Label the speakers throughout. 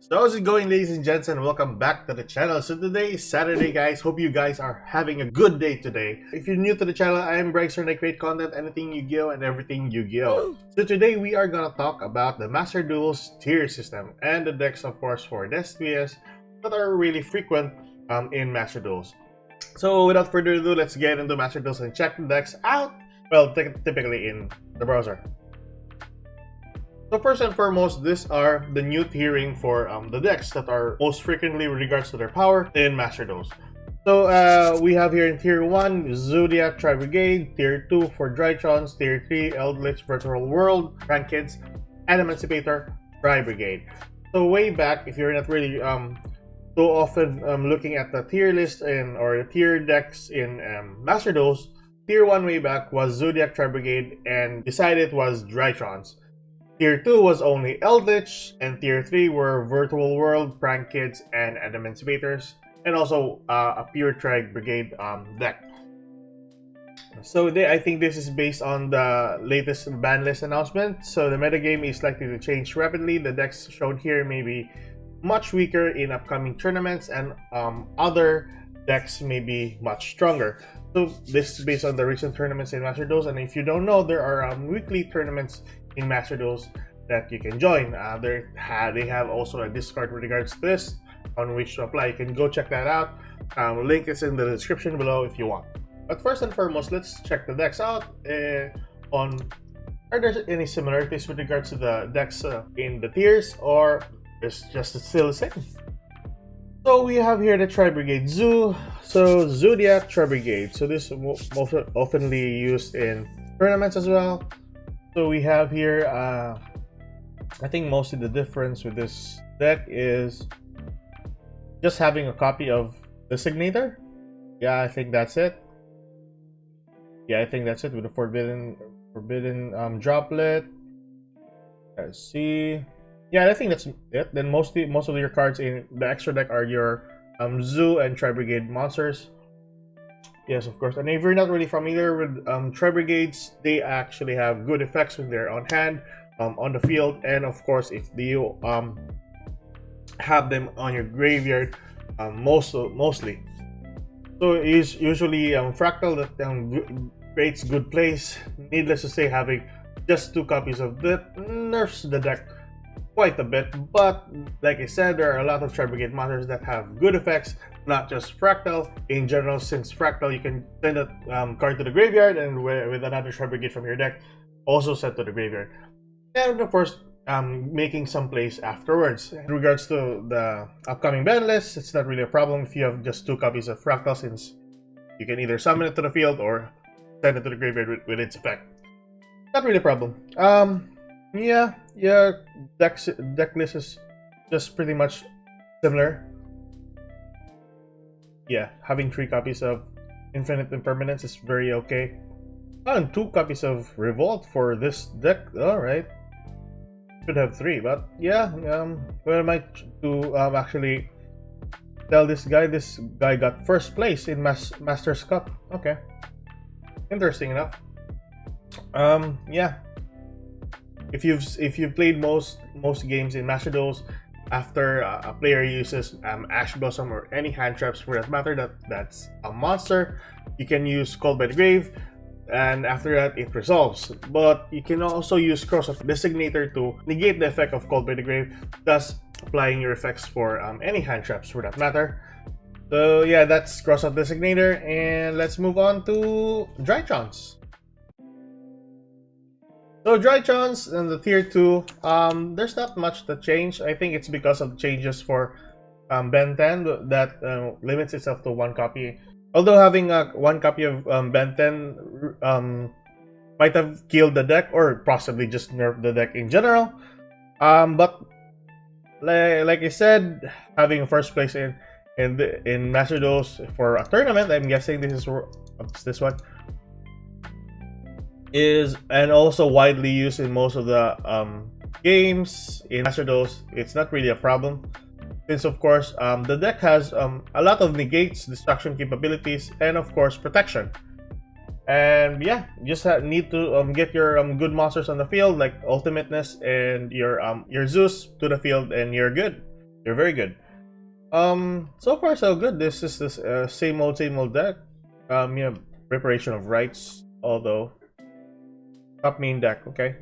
Speaker 1: So how's it going, ladies and gents, and welcome back to the channel. So today is Saturday, guys. Hope you guys are having a good day today. If you're new to the channel, I am Bryce and I create content, anything Yu-Gi-Oh and everything Yu-Gi-Oh. So today we are gonna talk about the Master Duel's tier system and the decks, of course, for SPS that are really frequent in Master Duels. So without further ado, let's get into Master Duels and check the decks out. Well, typically in the browser. So first and foremost, these are the new tiering for the decks that are most frequently with regards to their power in Master Duels. So we have here in Tier 1, Zodiac Tri-Brigade, Tier 2 for Drytrons, Tier 3, Eldritch Virtual World, Rank Kids, and Emancipator Tri-Brigade. So way back, if you're not really so often looking at the tier list or the tier decks in Master Duels, Tier 1 way back was Zodiac Tri-Brigade, and beside it was Drytrons. Tier 2 was only Eldritch, and Tier 3 were Virtual World, Prank Kids, and Emancipators, and also a pure Tri-Brigade deck. So I think this is based on the latest ban list announcement, so the metagame is likely to change rapidly. The decks shown here may be much weaker in upcoming tournaments, and other decks may be much stronger. So this is based on the recent tournaments in Master Duels, and if you don't know, there are weekly tournaments in Master Duels that you can join. They have also a Discord with regards to this on which to apply. You can go check that out. Link is in the description below if you want. But first and foremost, let's check the decks out. Are there any similarities with regards to the decks in the tiers, or is just still the same? So we have here the Tri-Brigade Zoo. So Zodiac Tri-Brigade. So this is most oftenly used in tournaments as well. So we have here, I think mostly the difference with this deck is just having a copy of Designator. Yeah, I think that's it. Yeah, I think that's it with the forbidden droplet. Let's see. Yeah, I think that's it. Then most of your cards in the extra deck are your Zoo and Tri-Brigade monsters. Yes, of course. And if you're not really familiar with Tri-Brigades, they actually have good effects when they're on hand, on the field, and of course, if you have them on your graveyard, mostly. So it is usually Fractal that creates good plays. Needless to say, having just 2 copies of that nerfs the deck quite a bit, but like I said, there are a lot of Tri-Brigade monsters that have good effects, not just Fractal. In general, since Fractal, you can send a card to the graveyard, and with another Tri-Brigade from your deck, also sent to the graveyard. And of course, making some plays afterwards. In regards to the upcoming ban list, it's not really a problem if you have just 2 copies of Fractal, since you can either summon it to the field or send it to the graveyard with its effect. Not really a problem. Yeah, deck list is just pretty much similar. Yeah, having 3 copies of Infinite Impermanence is very okay. Oh, and 2 copies of Revolt for this deck. Alright. Should have 3, but yeah, what am I to actually tell this guy? This guy got first place in Masters Cup. Okay. Interesting enough. Yeah. If you've played most games in Master Duels, after a player uses Ash Blossom or any hand traps for that matter that's a monster, you can use Called by the Grave, and after that it resolves. But you can also use Cross of Designator to negate the effect of Called by the Grave, thus applying your effects for any hand traps for that matter. So yeah, that's Cross of Designator, and let's move on to Drytrons. So Drytrons and the Tier 2, there's not much that changed. I think it's because of changes for Ben 10 that limits itself to 1 copy. Although having 1 copy of Ben 10 might have killed the deck, or possibly just nerfed the deck in general. But like I said, having first place in Master Duels for a tournament, I'm guessing this one is, and also widely used in most of the games in Master Duels. It's not really a problem, since of course the deck has a lot of negates, destruction capabilities, and of course protection. And yeah, you just need to get your good monsters on the field, like Ultimateness and your Zeus to the field, and you're good. You're very good. So far so good. This is this same old deck. Yeah, preparation of rights, although top main deck. Okay,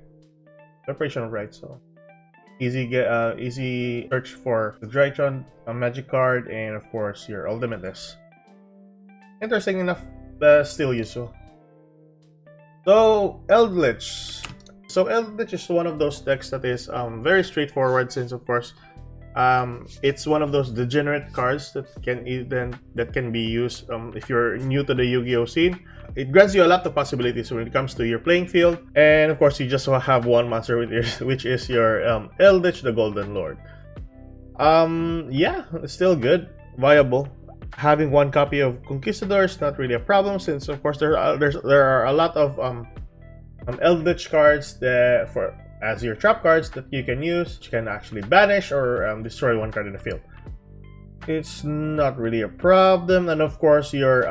Speaker 1: preparation of rights. So easy search for the Drytron, a magic card, and of course your ultimate list. Interesting enough, still useful. So Eldritch. So Eldritch is one of those decks that is very straightforward, since of course it's one of those degenerate cards that can be used if you're new to the Yu-Gi-Oh scene. It grants you a lot of possibilities when it comes to your playing field, and of course you just have one monster which is your Eldritch, the Golden Lord. Yeah, it's still good, viable. Having one copy of Conquistador is not really a problem, since of course there are a lot of Eldritch cards that as your trap cards that you can use. You can actually banish or destroy one card in the field. It's not really a problem. And of course your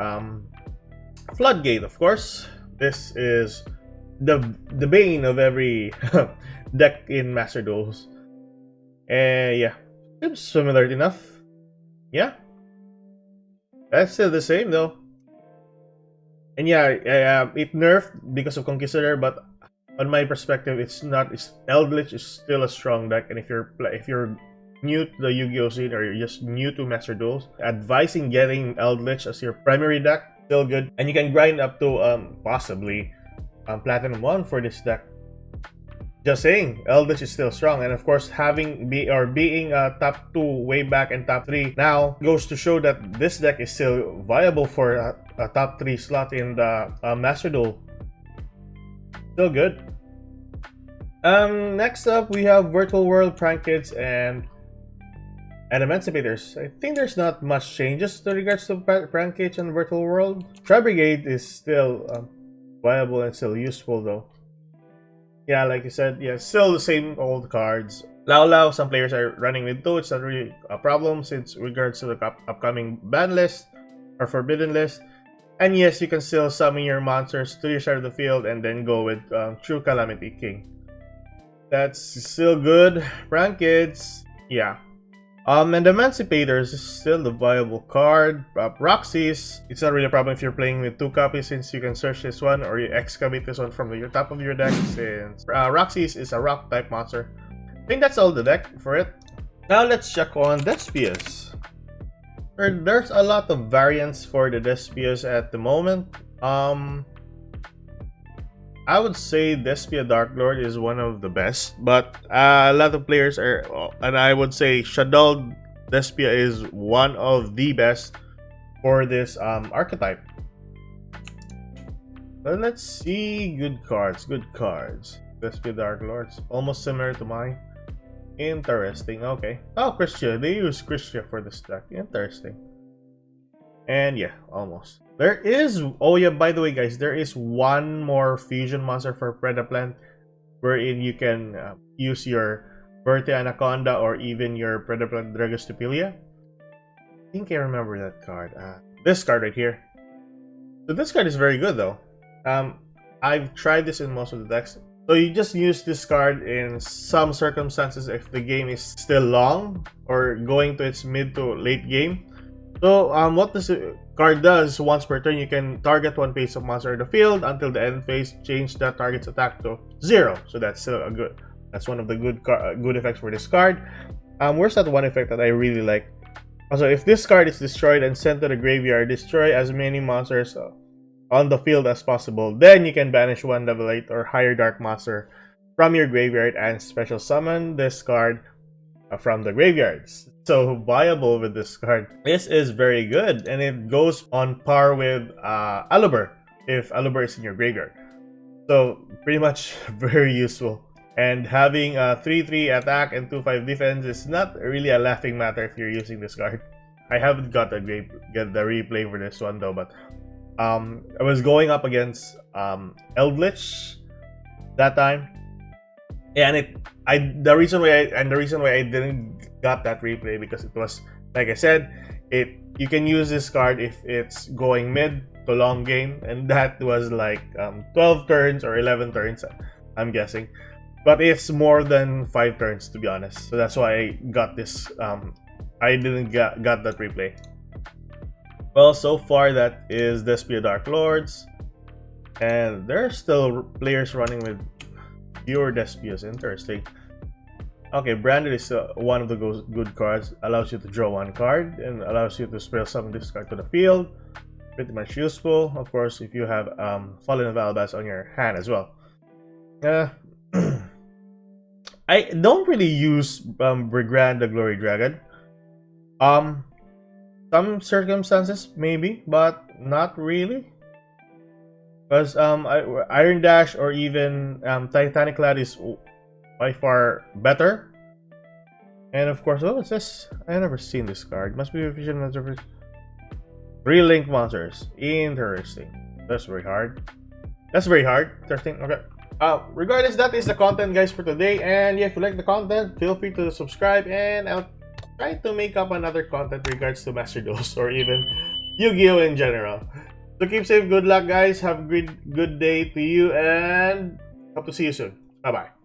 Speaker 1: Floodgate, of course. This is the bane of every deck in Master Duels. Yeah, seems similar enough. Yeah, that's still the same though. And yeah, it nerfed because of Conquistador, but on my perspective, it's not. Eldritch is still a strong deck, and if you're new to the Yu-Gi-Oh scene, or you're just new to Master Duels, advising getting Eldritch as your primary deck, still good, and you can grind up to possibly Platinum 1 for this deck. Just saying, Eldritch is still strong, and of course being top 2 way back and top 3 now goes to show that this deck is still viable for a top 3 slot in the Master Duel. Still good. Next up we have Virtual World, Prank Kids, and Emancipators. I think there's not much changes with regards to Prank Kids and Virtual World. Tri Brigade is still viable and still useful though. Yeah, like you said, yeah, still the same old cards. Lao, some players are running with 2. It's not really a problem since regards to the upcoming ban list or forbidden list. And yes, you can still summon your monsters to your side of the field and then go with True Calamity King. That's still good. Prank Kids, yeah. And Emancipators is still the viable card. Roxy's, it's not really a problem if you're playing with 2 copies, since you can search this one or you excavate this one from the top of your deck, since Roxy's is a rock type monster. I think that's all the deck for it. Now let's check on Despias. There's a lot of variants for the Despias at the moment. I would say Despia Dark Lord is one of the best, but a lot of players are, and I would say Shadow Despia is one of the best for this archetype. But let's see, good cards. Despia Dark Lords, almost similar to mine. Interesting. Okay. Oh, Christia. They use Christia for this deck. Interesting. And yeah, almost. There is, oh yeah, by the way guys, there is one more fusion monster for Predaplant, wherein you can use your Verte Anaconda or even your Predaplant Dragostupilia. I think I remember that card. This card right here. So this card is very good though. I've tried this in most of the decks. So you just use this card in some circumstances if the game is still long or going to its mid to late game. So what this card does, once per turn, you can target one face of monster in the field until the end phase, change that target's attack to 0. So that's still a good. That's one of the good effects for this card. Where's that one effect that I really like? Also, if this card is destroyed and sent to the graveyard, destroy as many monsters on the field as possible. Then you can banish one level 8 or higher dark monster from your graveyard and special summon this card from the graveyards. So viable with this card. This is very good, and it goes on par with Aluber if Aluber is in your graveyard. So pretty much very useful. And having a 3-3 attack and 2-5 defense is not really a laughing matter if you're using this card. I haven't got the replay for this one though, but I was going up against Eldritch that time. Yeah, and the reason why I didn't got that replay because it was, like I said, you can use this card if it's going mid to long game, and that was like 12 turns or 11 turns, I'm guessing. But it's more than 5 turns to be honest. So that's why I got this I didn't got that replay. Well, so far that is Despia Dark Lords, and there are still players running with pure Despias. Interesting. Okay, Branded is one of the good cards. Allows you to draw one card and allows you to spell summon this card to the field. Pretty much useful, of course, if you have Fallen Valbas on your hand as well. I don't really use Brigand the Glory Dragon. Some circumstances maybe, but not really. Because Iron Dash or even Titanic Lad is by far better. And of course, oh, what's this? I never seen this card. Must be efficient monster. Relink monsters. Interesting. That's very hard. That's very hard. Interesting. Okay. Regardless, that is the content, guys, for today. And yeah, if you like the content, feel free to subscribe. And I'll try to make up another content regards to Master Duels or even Yu-Gi-Oh in general. So keep safe. Good luck, guys. Have a good day to you, and hope to see you soon. Bye bye.